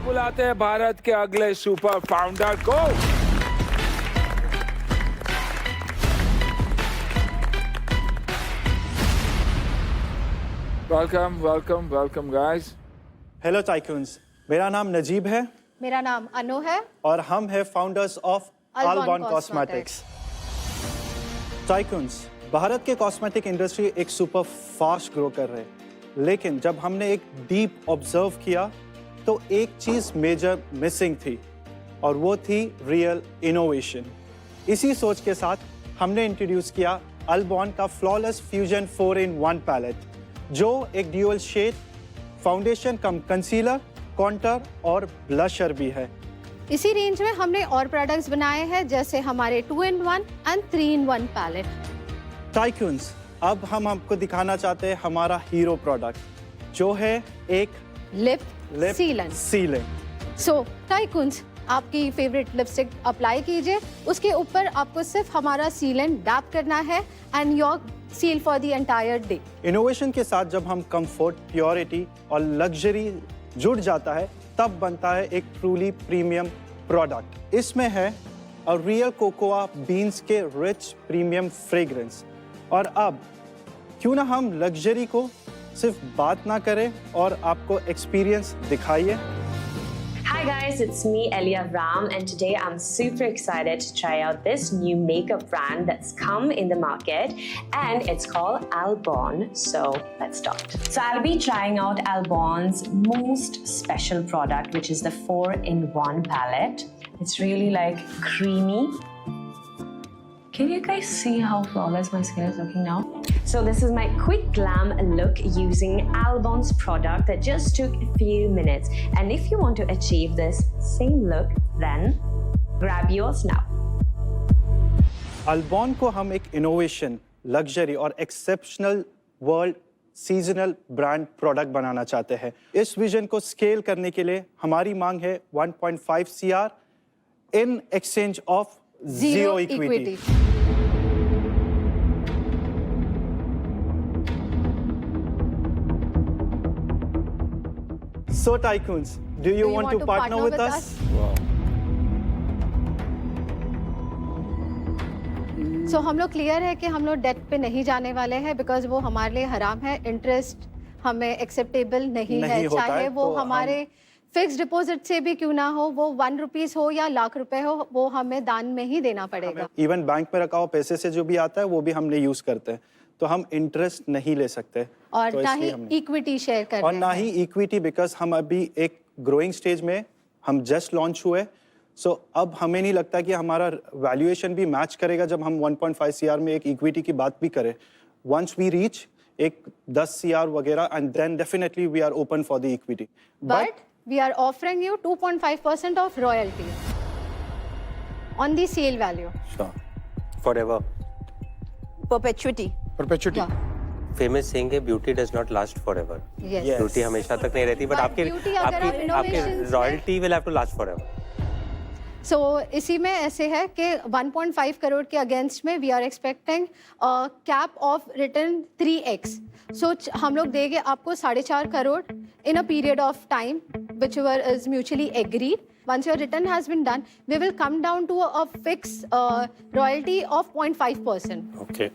बुलाते हैं भारत के अगले सुपर फाउंडर को। Welcome guys. हेलो टाइकून्स, मेरा नाम नजीब है। मेरा नाम अनु है और हम हैं founders of Albon cosmetics. Tycoons, Bharat के कॉस्मेटिक इंडस्ट्री एक सुपर फास्ट ग्रो कर रहे हैं, लेकिन जब हमने एक डीप ऑब्जर्व किया तो एक चीज मेजर मिसिंग थी और वो थी रियल इनोवेशन। इसी सोच के साथ हमने इंट्रोड्यूस किया अल्बॉन का फ्लॉलेस फ्यूजन 4-in-1 पैलेट, जो एक ड्यूअल शेड फाउंडेशन कम कंसीलर, कॉन्टर और ब्लशर भी है। इसी रेंज में हमने और प्रोडक्ट्स बनाए हैं, जैसे हमारे 2-in-1 and 3-in-1 palette. Tycoons, अब हम आपको दिखाना चाहते हैं हमारा हीरो प्रोडक्ट, जो है एक लिप सीलेंट। सो टाइकून्स, आपकी फेवरेट लिपस्टिक अप्लाई कीजिए, उसके ऊपर आपको सिर्फ हमारा सीलेंट डैप करना है and your seal for the entire day. Innovation के साथ जब हम कंफर्ट, प्योरिटी और लग्जरी जुड़ जाता है, तब बनता है एक ट्रूली प्रीमियम प्रोडक्ट। इसमें है अ रियल कोकोआ बीन्स के रिच प्रीमियम फ्रेग्रेंस। और अब क्यों ना हम लग्जरी को सिर्फ बात ना करें और आपको एक्सपीरियंस दिखाइए। Hi guys, it's me Elia Ram, and today I'm super excited to try out this new makeup brand that's come in the market, and it's called Albon. So let's start. So I'll be trying out Albon's most special product, which is the 4-in-1 palette. It's really like creamy. Can you guys see how flawless my skin is looking now? So this is my quick glam look using Albon's product that just took a few minutes. And if you want to achieve this same look, then grab yours now. अल्बॉन को हम एक innovation, luxury और exceptional world seasonal brand product बनाना चाहते हैं। इस vision को scale करने के लिए हमारी मांग है 1.5 CR in exchange of zero equity. So Tycoons, do you want to partner with us? सो हम लोग क्लियर है कि हम लोग डेट पे नहीं जाने वाले हैं, बिकॉज वो हमारे लिए हराम है। इंटरेस्ट हमें एक्सेप्टेबल नहीं है, चाहे वो तो हमारे फिक्स डिपॉजिट से भी क्यों ना हो, वो 1 रुपीज हो या लाख रुपए हो, वो हमें दान में ही देना पड़ेगा। इवन बैंक में रखा हुआ पैसे से जो भी आता है वो भी हमने यूज करते हैं, तो हम इंटरेस्ट नहीं ले सकते और तो ना ही इक्विटी शेयर करते और ना ही इक्विटी, बिकॉज हम अभी एक ग्रोइंग स्टेज में, हम जस्ट लॉन्च हुए। सो अब हमें नहीं लगता कि हमारा वैल्यूएशन भी मैच करेगा जब हम 1.5 CR में एक इक्विटी की बात भी करें। वंस वी रीच एक 10 CR वगैरह, and then definitely we are open for the equity, but we are offering you 2.5% of royalty on the sale value. Sure. Forever. Perpetuity. Yeah. Famous saying है, beauty does not last forever. Yes. Beauty हमेशा तक नहीं रहती, but But beauty अगर आप innovations में- royalty will have to last forever. So इसी में ऐसे है कि 1.5 करोड़ के अगेंस्ट में we are expecting cap of return 3x. So हम लोग देंगे आपको 4.5 crore in a period of time whichever is mutually agreed. Once your return has been done, we will come down to a fixed royalty of 0.5%. Okay.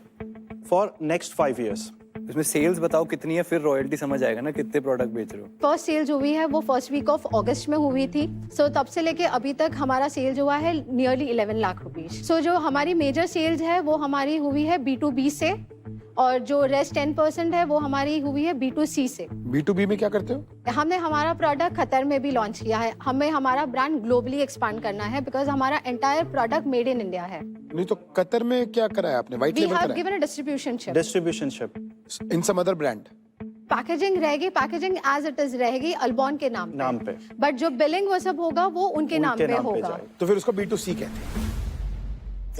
For next 5 years. इसमें sales बताओ कितनी है, फिर royalty समझ आएगा ना कितने प्रोडक्ट बेच रहे हो। फर्स्ट सेल जो हुई है वो फर्स्ट वीक ऑफ अगस्त में हुई थी। सो तब से लेके अभी तक हमारा सेल जो हुआ है नियरली 11 लाख रुपीज। सो जो हमारी मेजर सेल्स है वो हमारी हुई है B2B से, और जो रेस्ट 10% है वो हमारी हुई है B2C से। B2B में क्या करते हो? हमने हमारा प्रोडक्ट कतर में भी लॉन्च किया है। हमें हमारा ब्रांड ग्लोबली एक्सपांड करना है, बिकॉज हमारा entire product made in India है। नहीं तो कतर में क्या कराया आपने? व्हाइट वी लेबल हैव कराया? Given a distributionship. Distributionship in some other brand? Packaging रहेगी, पैकेजिंग एज इट इज रहेगी अल्बॉन के नाम पे, बट जो बिलिंग वो सब होगा वो उनके नाम पे होगा। तो फिर उसको B2C कहते हैं।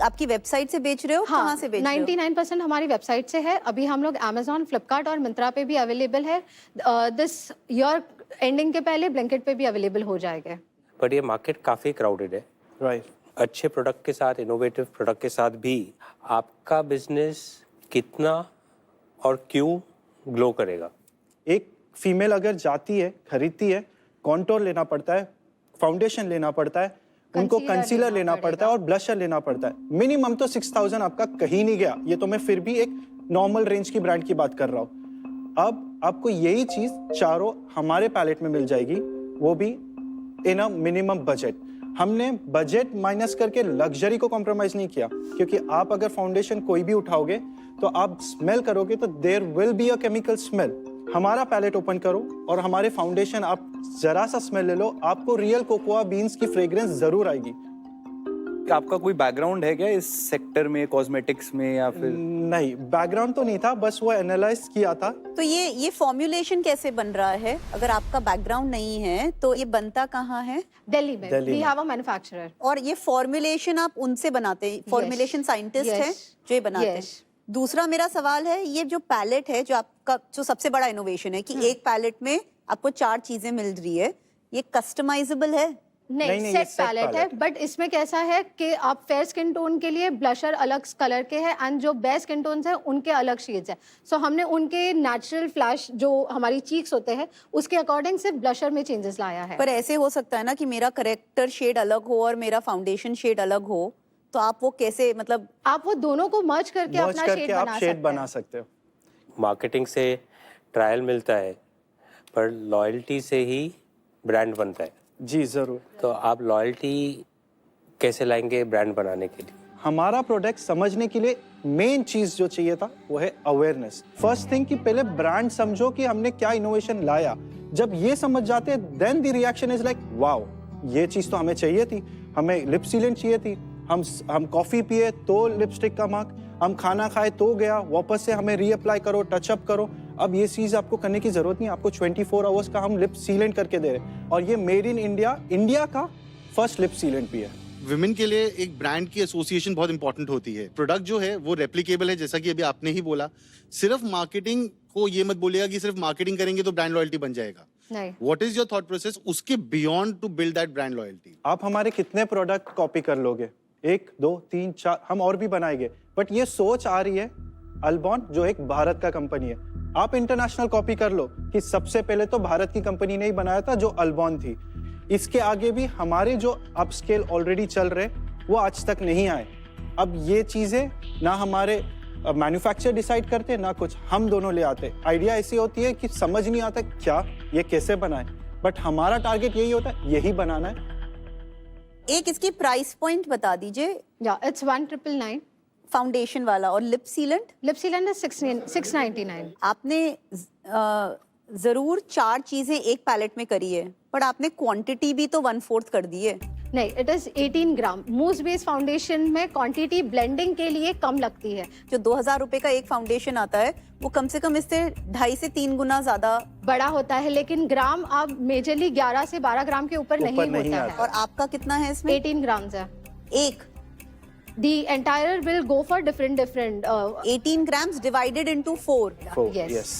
आपकी वेबसाइट से बेच रहे हो? हाँ, कहाँ से बेच रहे हो? 99% हमारी वेबसाइट से है। अभी हम लोग Amazon, फ्लिपकार्ट और मिंत्रा पे भी अवेलेबल है। दिस ईयर एंडिंग के पहले ब्लिंकिट पे भी अवेलेबल हो जाएगा। बट ये मार्केट काफी क्राउडेड है। राइट। अच्छे प्रोडक्ट के साथ, इनोवेटिव प्रोडक्ट के साथ भी आपका बिजनेस कितना और क्यों ग्लो करेगा? एक फीमेल अगर जाती है, खरीदती है, कॉन्टोर लेना पड़ता है, फाउंडेशन लेना पड़ता है, उनको Concealer कंसीलर लेना लेना पड़ता है और ब्लशर लेना पड़ता है। मिनिमम तो 6000 आपका कहीं नहीं गया। ये तो मैं फिर भी एक नॉर्मल रेंज की ब्रांड की बात कर रहा हूँ। अब आपको यही चीज चारों हमारे पैलेट में मिल जाएगी, वो भी इन अ मिनिमम बजट। हमने बजट माइनस करके लग्जरी को कॉम्प्रोमाइज नहीं किया, क्योंकि आप अगर फाउंडेशन कोई भी उठाओगे तो आप स्मेल करोगे तो there will be a chemical smell. हमारा पैलेट ओपन करो और हमारे फाउंडेशन आप जरा सा स्मेल ले लो, आपको रियल कोकोआ बीन्स की फ्रेग्रेंस जरूर आएगी। आपका कोई बैकग्राउंड है क्या इस सेक्टर में, कॉस्मेटिक्स में, या फिर? नहीं, बैकग्राउंड तो नहीं था, बस वो एनालाइज किया था। तो ये फॉर्मुलेशन कैसे बन रहा है? अगर आपका बैकग्राउंड नहीं है तो ये बनता कहाँ है? दिल्ली में दिल्ली वी में। Have a manufacturer. और ये फॉर्मुलेशन आप उनसे बनाते हैं? Formulation scientist Yes. है जो ये बनाते हैं? Yes. दूसरा मेरा सवाल है, ये जो पैलेट है, जो आपका जो सबसे बड़ा इनोवेशन है कि एक पैलेट में आपको 4 चीजें मिल रही है, ये कस्टमाइजेबल है? नहीं, ये सेट set पैलेट है, palette है। बट इसमें कैसा है कि आप फेयर स्किन टोन के लिए ब्लशर अलग कलर के हैं एंड जो बेस्ट स्किन टोन्स हैं उनके अलग शेड्स हैं। सो हमने उनके नेचुरल फ्लैश जो हमारी चीक्स होते हैं उसके अकॉर्डिंग सिर्फ ब्लशर में चेंजेस लाया है। पर ऐसे हो सकता है ना कि मेरा करेक्टर शेड अलग हो और मेरा फाउंडेशन शेड अलग हो, तो आप वो कैसे, मतलब आप वो दोनों को मर्ज करके मर्ज अपना करके शेड आप बना शेड सकते बना हैं। सकते हो। मार्केटिंग से ट्रायल मिलता है, पर लॉयल्टी से ही ब्रांड बनता है। जी जरूर। तो आप लॉयल्टी कैसे लाएंगे ब्रांड बनाने के लिए? हमारा प्रोडक्ट समझने के लिए मेन चीज जो चाहिए था वो है अवेयरनेस। फर्स्ट थिंग कि पहले ब्रांड समझो कि हमने क्या इनोवेशन लाया। जब ये समझ जाते हैं then the reaction is like wow, ये चीज तो हमें चाहिए थी। हमें लिप सीलेंट चाहिए थी, हम कॉफी पिए तो लिपस्टिक का मार्क, हम खाना खाए तो गया, वापस से हमें रीअप्लाई करो, टचअप करो। अब ये चीज आपको करने की जरूरत नहीं, आपको 24 आवर्स का हम लिप सीलेंट करके दे रहे हैं। और ये मेड इन इंडिया, इंडिया का फर्स्ट लिप सीलेंट भी है। विमेन के लिए एक ब्रांड की एसोसिएशन बहुत इंपॉर्टेंट होती है। प्रोडक्ट जो है वो रेप्लिकेबल है, जैसा कि अभी आपने ही बोला। सिर्फ मार्केटिंग को ये मत बोलिएगा कि सिर्फ मार्केटिंग करेंगे तो ब्रांड लॉयल्टी बन जाएगा। नहीं, what is your thought process उसके beyond to build that brand loyalty? आप हमारे कितने प्रोडक्ट कॉपी कर लोगे? 1, 2, 3, 4 हम और भी बनाएंगे, बट ये सोच आ रही है अल्बॉन जो एक भारत का कंपनी है। आप इंटरनेशनल कॉपी कर लो कि सबसे पहले तो भारत की कंपनी ने ही बनाया था जो अल्बॉन थी। इसके आगे भी हमारे जो अपस्केल ऑलरेडी चल रहे वो आज तक नहीं आए। अब ये चीजें ना हमारे मैन्युफैक्चरर डिसाइड करते ना कुछ, हम दोनों ले आते। आइडिया ऐसी होती है कि समझ नहीं आता क्या ये कैसे बनाए, बट हमारा टारगेट यही होता है, यही बनाना है। एक इसकी प्राइस पॉइंट बता दीजिए, या इट्स 1999। फाउंडेशन वाला। और lip sealant? Lip sealant is 699। आपने जरूर 4 चीजें एक पैलेट में करी है, पर आपने क्वांटिटी भी तो 1/4 कर दी है। नहीं, it is 18 gram. Mousse based foundation में क्वांटिटी ब्लेंडिंग के लिए कम लगती है। जो 2000 रुपए का एक फाउंडेशन आता है वो कम से कम इससे 2.5 से 3 गुना ज्यादा बड़ा होता है, लेकिन ग्राम आप मेजरली 11 से 12 ग्राम के ऊपर नहीं होता है। और आपका कितना है इसमें? 18 ग्राम्स है। एक The entire will go for different 18 grams divided into 4. Yes.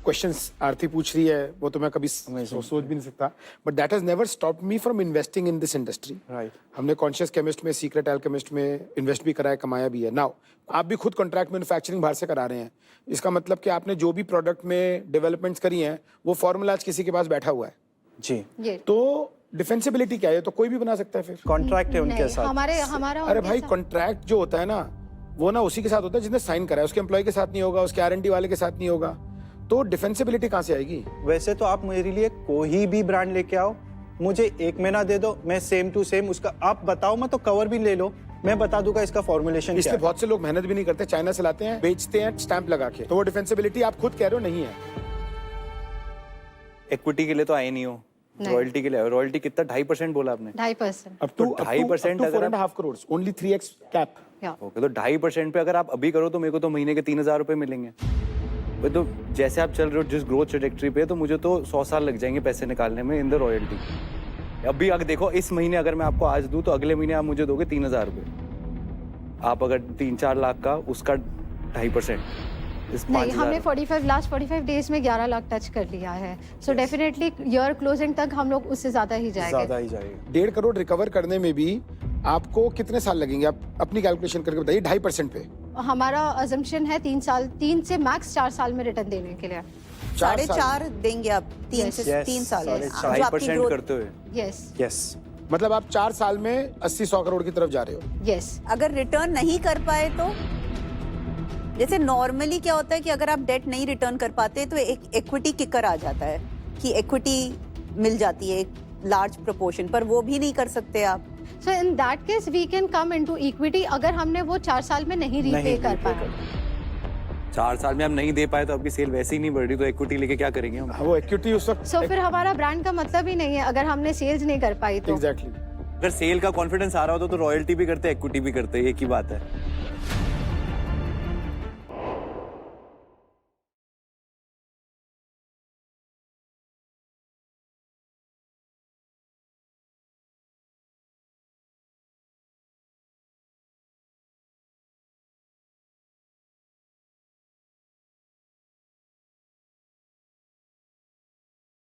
Questions आरती पूछ रही है वो तो मैं कभी सोच भी नहीं सकता, but that has never stopped me from investing in this industry. Right. हमने कॉन्शियस केमिस्ट में, सीक्रेट एल्केमिस्ट में इन्वेस्ट भी करा है, कमाया भी है। नाउ आप भी खुद कॉन्ट्रैक्ट मैन्युफैक्चरिंग बाहर से करा रहे हैं, इसका मतलब कि आपने जो भी प्रोडक्ट में डेवलपमेंट्स करी हैं वो फॉर्मूला आज किसी के पास बैठा हुआ है। जी। ये तो डिफेंसिबिलिटी क्या है? तो कोई भी बना सकता है फिर? कॉन्ट्रैक्ट है उनके नहीं, साथ। हमारा अरे उनके भाई, साथ- कॉन्ट्रैक्ट जो होता है ना वो ना उसी के साथ होता है जिसने साइन करा है, उसके एम्प्लॉय के साथ नहीं होगा, उसके R&D वाले के साथ नहीं होगा। तो डिफेंसिबिलिटी कहाँ से आएगी? वैसे तो आप मेरे लिए कोई भी ब्रांड लेके आओ, मुझे 1 महीना दे दो, मैं सेम टू सेम उसका, आप बताओ मैं तो कवर भी ले लो, मैं बता दूंगा इसका फॉर्मुलेशन क्या इसलिए है। बहुत से लोग मेहनत भी नहीं करते, चाइना से लाते हैं, बेचते हैं स्टैंप लगा के। तो वो डिफेंसिबिलिटी आप खुद कह रहे हो नहीं है। इक्विटी के लिए तो आए नहीं हो, रॉयल्टी के लिए। रॉयल्टी कितना? 2.5% बोला आपने? 2.5%। अब टू 2.5% अगर 4.5 crore, only 3x cap. Okay, तो 2.5% पे अगर आप अभी करो तो मेरे को तो महीने के 3000 रुपए मिलेंगे। तो जैसे आप चल रहे हो जिस ग्रोथ ट्रैजेक्टरी पे, तो मुझे तो 100 साल लग जाएंगे पैसे निकालने में इन द रॉयल्टी। अभी अगर देखो, इस महीने अगर मैं आपको आज दूं तो अगले महीने आप मुझे दोगे 3000 रुपये। आप अगर 3-4 लाख का, उसका 2.5%, नहीं, हमने 45 डेज में 11 लाख टच कर लिया है। सो डेफिनेटली ईयर क्लोजिंग तक हम लोग उससे ज्यादा ही जाएंगे। ज्यादा ही जाएगा। 1.5 करोड़ रिकवर करने में भी आपको कितने साल लगेंगे? आप अपनी कैलकुलेशन करके बताइए। 2.5% पे हमारा अजम्पशन है 3 से मैक्स 4 साल में रिटर्न देने के लिए। 4 साल। 4.5 देंगे आप 3 से Yes, 3 साल में। yes. जो आपकी 5% growth- करते हुए यस यस मतलब आप 4 साल में 80-100 करोड़ की तरफ जा रहे हो। यस अगर रिटर्न नहीं कर पाए तो जैसे नॉर्मली क्या होता है कि अगर आप डेट नहीं रिटर्न कर पाते तो एक इक्विटी किकर आ जाता है कि इक्विटी मिल जाती है एक लार्ज प्रोपोर्शन, पर वो भी नहीं कर सकते आप। So in that case we can come into equity अगर हमने वो 4 साल में नहीं रीपे कर पाया। 4 साल में आप नहीं दे पाए तो आपकी सेल वैसे ही नहीं बढ़ रही, तो इक्विटी लेके क्या करेंगे हम? वो इक्विटी उस वक्त सो फिर हमारा ब्रांड का मतलब ही नहीं है अगर हमने सेल्स नहीं कर पाई तो। एग्जैक्टली अगर सेल का कॉन्फिडेंस आ रहा होता तो रॉयल्टी भी करते, इक्विटी भी करते, एक ही बात है।